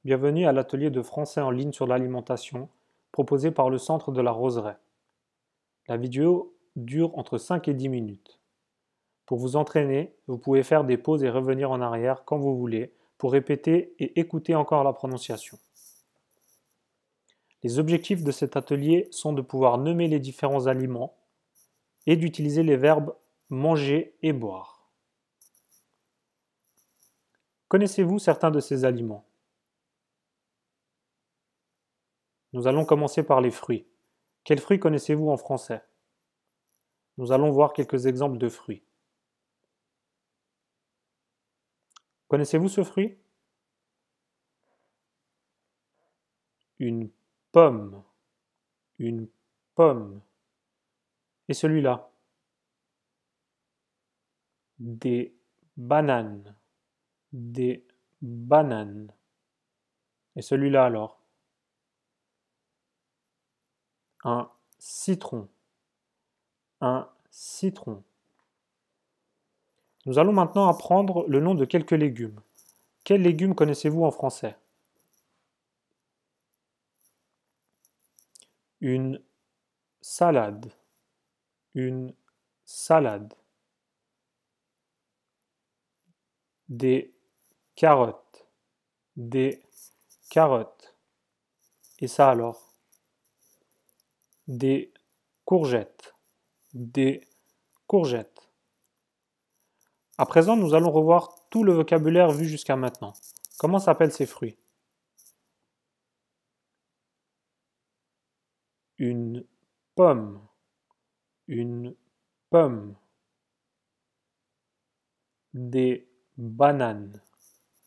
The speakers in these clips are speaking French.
Bienvenue à l'atelier de français en ligne sur l'alimentation proposé par le Centre de la Roseraie. La vidéo dure entre 5 et 10 minutes. Pour vous entraîner, vous pouvez faire des pauses et revenir en arrière quand vous voulez pour répéter et écouter encore la prononciation. Les objectifs de cet atelier sont de pouvoir nommer les différents aliments et d'utiliser les verbes manger et boire. Connaissez-vous certains de ces aliments? Nous allons commencer par les fruits. Quels fruits connaissez-vous en français? Nous allons voir quelques exemples de fruits. Connaissez-vous ce fruit? Une pomme. Une pomme. Et celui-là? Des bananes. Des bananes. Et celui-là alors? Un citron. Un citron. Nous allons maintenant apprendre le nom de quelques légumes. Quels légumes connaissez-vous en français? Une salade. Une salade. Des carottes. Des carottes. Et ça alors? Des courgettes. Des courgettes. À présent, nous allons revoir tout le vocabulaire vu jusqu'à maintenant. Comment s'appellent ces fruits? Une pomme. Une pomme. Des bananes.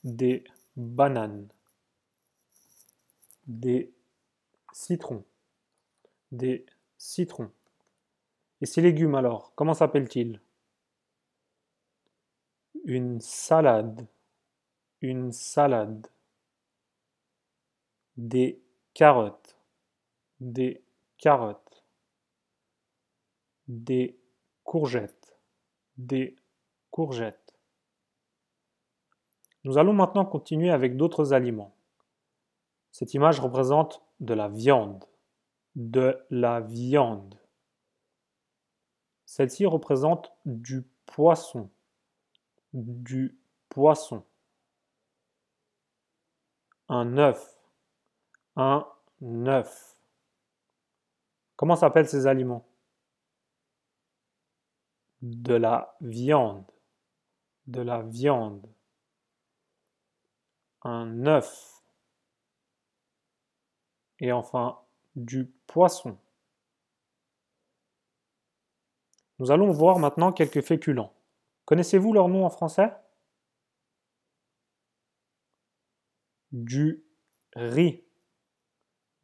Des bananes. Des citrons. Des citrons. Et ces légumes alors, comment s'appellent-ils? Une salade. Une salade. Des carottes. Des carottes. Des courgettes. Des courgettes. Nous allons maintenant continuer avec d'autres aliments. Cette image représente de la viande. De la viande. Celle-ci représente du poisson. Du poisson. Un œuf. Un œuf. Comment s'appellent ces aliments? De la viande. De la viande. Un œuf. Et enfin, du poisson. Nous allons voir maintenant quelques féculents. Connaissez-vous leur nom en français? Du riz.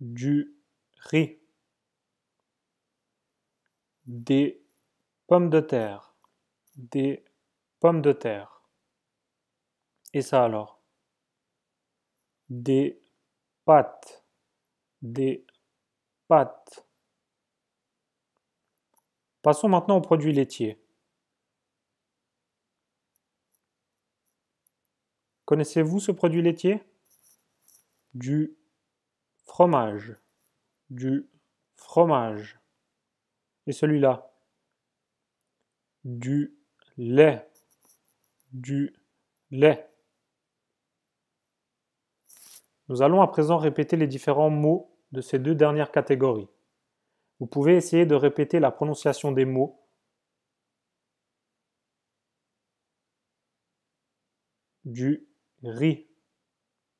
Du riz. Des pommes de terre. Des pommes de terre. Et ça alors? Des pâtes. Des pâtes. Passons maintenant aux produits laitiers. Connaissez-vous ce produit laitier? Du fromage. Du fromage. Et celui-là? Du lait. Du lait. Nous allons à présent répéter les différents mots de ces deux dernières catégories. Vous pouvez essayer de répéter la prononciation des mots. Du riz.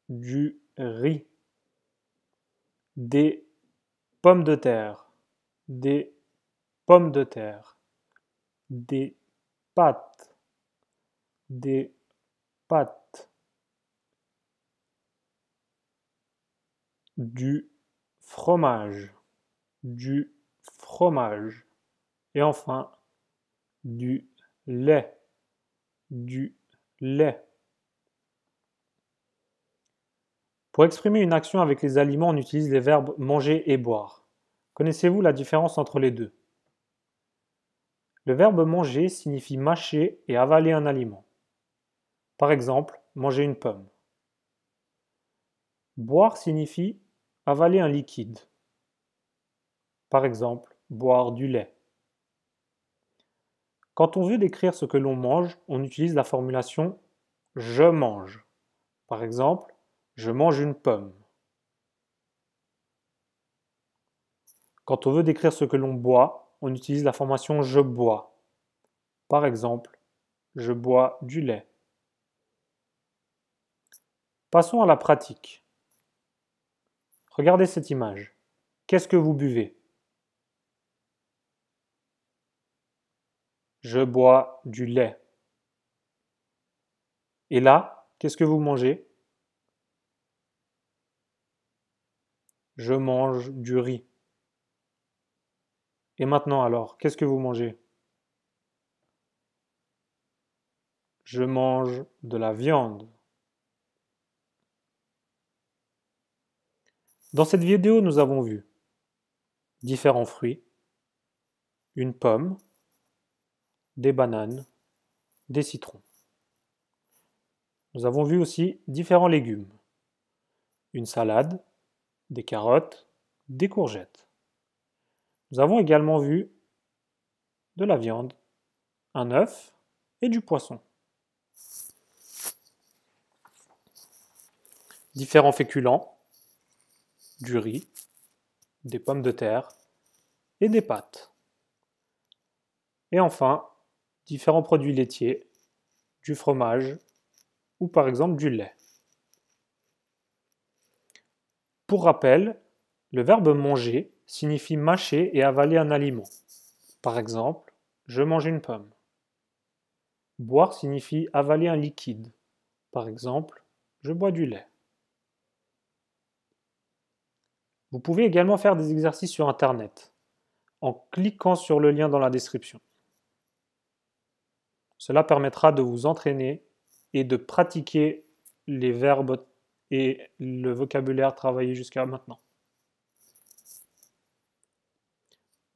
Du riz. Des pommes de terre. Des pommes de terre. Des pâtes. Des pâtes. Du fromage. Du fromage. Et enfin, du lait. Du lait. Pour exprimer une action avec les aliments, on utilise les verbes manger et boire. Connaissez-vous la différence entre les deux? Le verbe manger signifie mâcher et avaler un aliment. Par exemple, manger une pomme. Boire signifie avaler un liquide. Par exemple, boire du lait. Quand on veut décrire ce que l'on mange, on utilise la formulation « je mange ». Par exemple, je mange une pomme. Quand on veut décrire ce que l'on boit, on utilise la formation « je bois ». Par exemple, je bois du lait. Passons à la pratique. Regardez cette image. Qu'est-ce que vous buvez? Je bois du lait. Et là, qu'est-ce que vous mangez? Je mange du riz. Et maintenant alors, qu'est-ce que vous mangez? Je mange de la viande. Dans cette vidéo, nous avons vu différents fruits, une pomme, des bananes, des citrons. Nous avons vu aussi différents légumes, une salade, des carottes, des courgettes. Nous avons également vu de la viande, un œuf et du poisson. Différents féculents, du riz, des pommes de terre et des pâtes. Et enfin, différents produits laitiers, du fromage ou par exemple du lait. Pour rappel, le verbe manger signifie mâcher et avaler un aliment. Par exemple, je mange une pomme. Boire signifie avaler un liquide. Par exemple, je bois du lait. Vous pouvez également faire des exercices sur Internet en cliquant sur le lien dans la description. Cela permettra de vous entraîner et de pratiquer les verbes et le vocabulaire travaillé jusqu'à maintenant.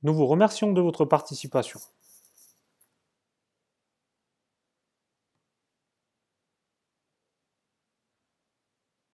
Nous vous remercions de votre participation.